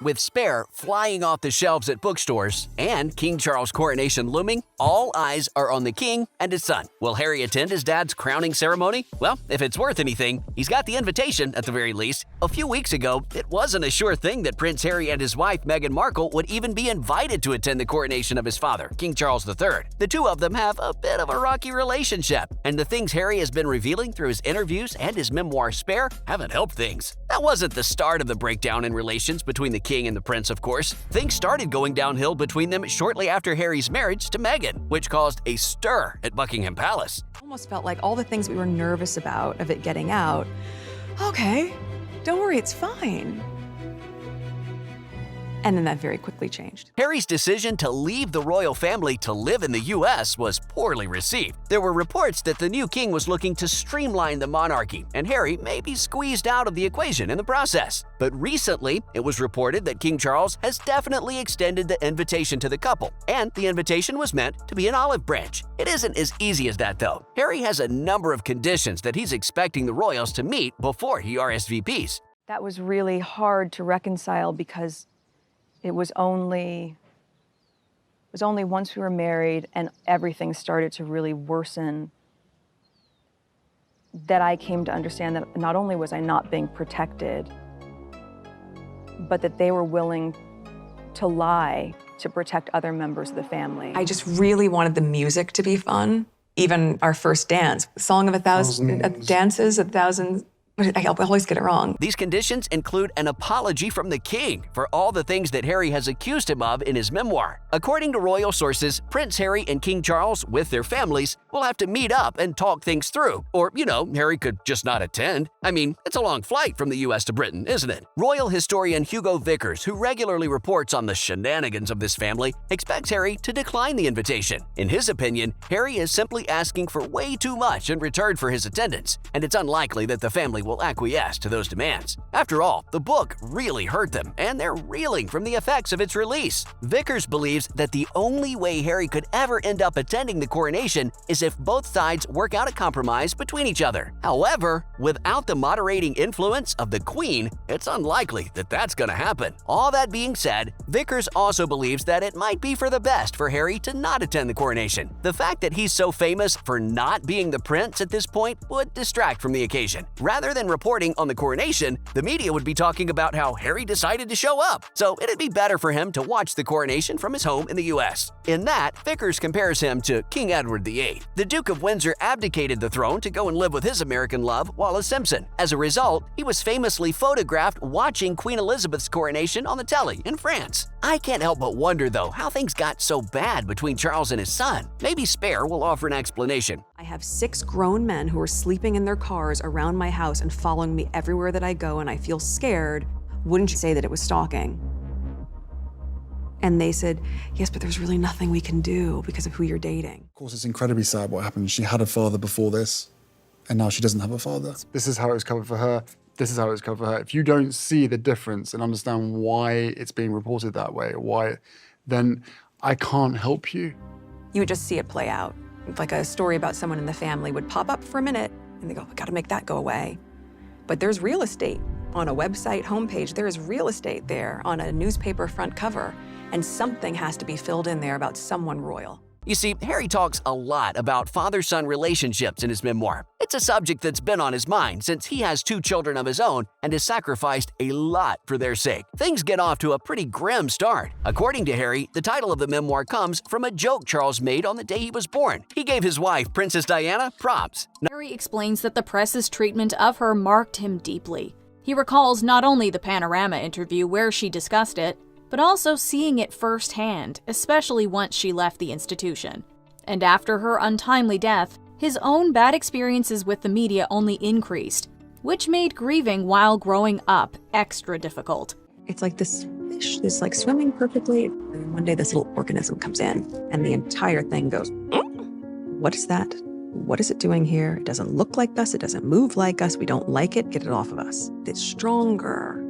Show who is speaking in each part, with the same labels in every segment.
Speaker 1: With Spare flying off the shelves at bookstores and King Charles' coronation looming, all eyes are on the king and his son. Will Harry attend his dad's crowning ceremony? Well, if it's worth anything, he's got the invitation at the very least. A few weeks ago, it wasn't a sure thing that Prince Harry and his wife Meghan Markle would even be invited to attend the coronation of his father, King Charles III. The two of them have a bit of a rocky relationship, and the things Harry has been revealing through his interviews and his memoir Spare haven't helped things. That wasn't the start of the breakdown in relations between the king and the prince, of course. Things started going downhill between them shortly after Harry's marriage to Meghan, which caused a stir at Buckingham Palace.
Speaker 2: Almost felt like all the things we were nervous about of it getting out, okay, don't worry, it's fine. And then that very quickly changed.
Speaker 1: Harry's decision to leave the royal family to live in the U.S. was poorly received. There were reports that the new king was looking to streamline the monarchy, and Harry may be squeezed out of the equation in the process. But recently, it was reported that King Charles has definitely extended the invitation to the couple, and the invitation was meant to be an olive branch. It isn't as easy as that, though. Harry has a number of conditions that he's expecting the royals to meet before he RSVPs.
Speaker 2: That was really hard to reconcile because it was only once we were married and everything started to really worsen that I came to understand that not only was I not being protected, but that they were willing to lie to protect other members of the family.
Speaker 3: I just really wanted the music to be fun. Even our first dance, Song of a Thousand Dances, I always get it wrong.
Speaker 1: These conditions include an apology from the king for all the things that Harry has accused him of in his memoir. According to royal sources, Prince Harry and King Charles, with their families, will have to meet up and talk things through. Or, Harry could just not attend. I mean, it's a long flight from the U.S. to Britain, isn't it? Royal historian Hugo Vickers, who regularly reports on the shenanigans of this family, expects Harry to decline the invitation. In his opinion, Harry is simply asking for way too much in return for his attendance, and it's unlikely that the family will acquiesce to those demands. After all, the book really hurt them, and they're reeling from the effects of its release. Vickers believes that the only way Harry could ever end up attending the coronation is if both sides work out a compromise between each other. However, without the moderating influence of the Queen, it's unlikely that that's going to happen. All that being said, Vickers also believes that it might be for the best for Harry to not attend the coronation. The fact that he's so famous for not being the prince at this point would distract from the occasion. Rather than reporting on the coronation, the media would be talking about how Harry decided to show up, so it'd be better for him to watch the coronation from his home in the U.S. In that, Vickers compares him to King Edward VIII. The Duke of Windsor abdicated the throne to go and live with his American love, Wallis Simpson. As a result, he was famously photographed watching Queen Elizabeth's coronation on the telly in France. I can't help but wonder, though, how things got so bad between Charles and his son. Maybe Spare will offer an explanation.
Speaker 2: I have 6 grown men who are sleeping in their cars around my house and following me everywhere that I go, and I feel scared. Wouldn't you say that it was stalking? And they said, yes, but there's really nothing we can do because of who you're dating.
Speaker 4: Of course, it's incredibly sad what happened. She had a father before this, and now she doesn't have a father.
Speaker 5: This is how it was covered for her. This is how it was covered for her. If you don't see the difference and understand why it's being reported that way, then I can't help you.
Speaker 2: You would just see it play out. Like a story about someone in the family would pop up for a minute, and they go, we gotta make that go away. But there's real estate on a website homepage. There is real estate there on a newspaper front cover, and something has to be filled in there about someone royal.
Speaker 1: You see, Harry talks a lot about father-son relationships in his memoir. It's a subject that's been on his mind since he has 2 children of his own and has sacrificed a lot for their sake. Things get off to a pretty grim start. According to Harry, the title of the memoir comes from a joke Charles made on the day he was born. He gave his wife, Princess Diana, props.
Speaker 6: Harry explains that the press's treatment of her marked him deeply. He recalls not only the Panorama interview where she discussed it, but also seeing it firsthand, especially once she left the institution. And after her untimely death, his own bad experiences with the media only increased, which made grieving while growing up extra difficult.
Speaker 2: It's like this fish that's like swimming perfectly, and one day this little organism comes in, and the entire thing goes, what is that? What is it doing here? It doesn't look like us, it doesn't move like us, we don't like it, get it off of us. It's stronger,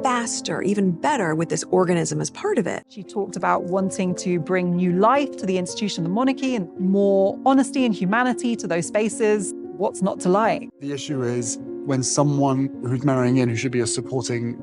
Speaker 2: faster, even better with this organism as part of it.
Speaker 7: She talked about wanting to bring new life to the institution of the monarchy and more honesty and humanity to those spaces. What's not to like?
Speaker 5: The issue is when someone who's marrying in, who should be a supporting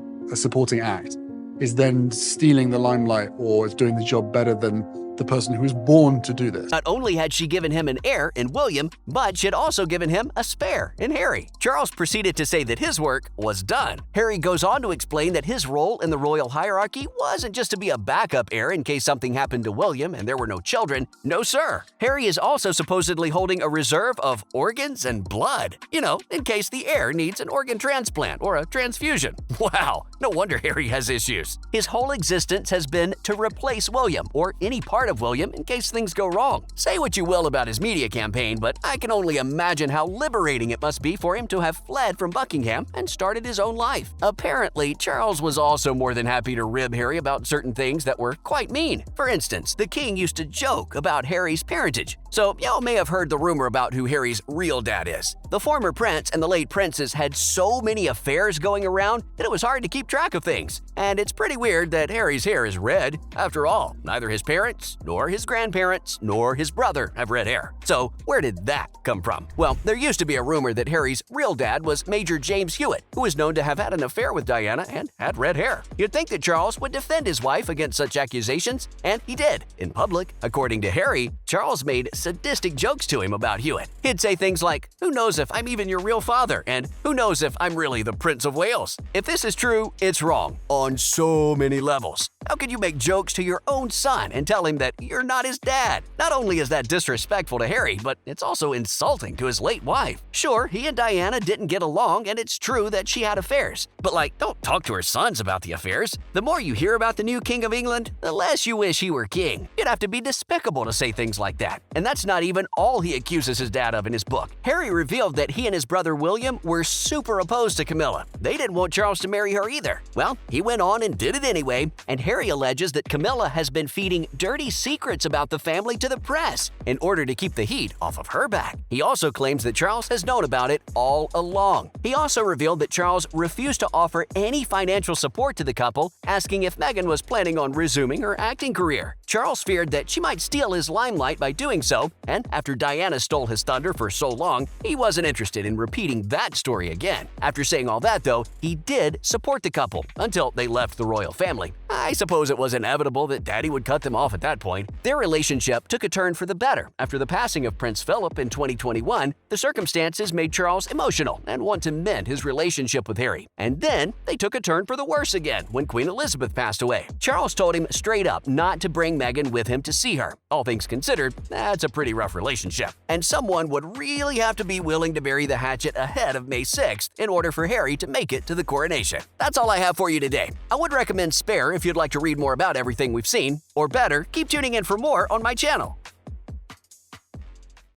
Speaker 5: act, is then stealing the limelight or is doing the job better than the person who was born to do this.
Speaker 1: Not only had she given him an heir in William, but she had also given him a spare in Harry. Charles proceeded to say that his work was done. Harry goes on to explain that his role in the royal hierarchy wasn't just to be a backup heir in case something happened to William and there were no children. No, sir. Harry is also supposedly holding a reserve of organs and blood, in case the heir needs an organ transplant or a transfusion. Wow, no wonder Harry has issues. His whole existence has been to replace William or any part of William in case things go wrong. Say what you will about his media campaign, but I can only imagine how liberating it must be for him to have fled from Buckingham and started his own life. Apparently, Charles was also more than happy to rib Harry about certain things that were quite mean. For instance, the king used to joke about Harry's parentage. So, y'all may have heard the rumor about who Harry's real dad is. The former prince and the late princess had so many affairs going around that it was hard to keep track of things. And it's pretty weird that Harry's hair is red. After all, neither his parents, nor his grandparents, nor his brother have red hair. So where did that come from? Well, there used to be a rumor that Harry's real dad was Major James Hewitt, who was known to have had an affair with Diana and had red hair. You'd think that Charles would defend his wife against such accusations, and he did, in public. According to Harry, Charles made sadistic jokes to him about Hewitt. He'd say things like, "Who knows if I'm even your real father?" and "Who knows if I'm really the Prince of Wales?" If this is true, it's wrong on so many levels. How could you make jokes to your own son and tell him that you're not his dad? Not only is that disrespectful to Harry, but it's also insulting to his late wife. Sure, he and Diana didn't get along, and it's true that she had affairs. But don't talk to her sons about the affairs. The more you hear about the new King of England, the less you wish he were king. You'd have to be despicable to say things like that. And that's not even all he accuses his dad of in his book. Harry revealed that he and his brother William were super opposed to Camilla. They didn't want Charles to marry her either. Well, he went on and did it anyway, and Harry alleges that Camilla has been feeding dirty secrets about the family to the press in order to keep the heat off of her back. He also claims that Charles has known about it all along. He also revealed that Charles refused to offer any financial support to the couple, asking if Meghan was planning on resuming her acting career. Charles feared that she might steal his limelight by doing so, and after Diana stole his thunder for so long, he wasn't interested in repeating that story again. After saying all that, though, he did support the couple until they left the royal family. I suppose it was inevitable that Daddy would cut them off at that point. Their relationship took a turn for the better. After the passing of Prince Philip in 2021, the circumstances made Charles emotional and want to mend his relationship with Harry. And then they took a turn for the worse again when Queen Elizabeth passed away. Charles told him straight up not to bring Meghan with him to see her. All things considered, that's a pretty rough relationship. And someone would really have to be willing to bury the hatchet ahead of May 6th in order for Harry to make it to the coronation. That's all I have for you today. I would recommend Spare if you'd like to read more about everything we've seen, or better, keep tuning in for more on my channel.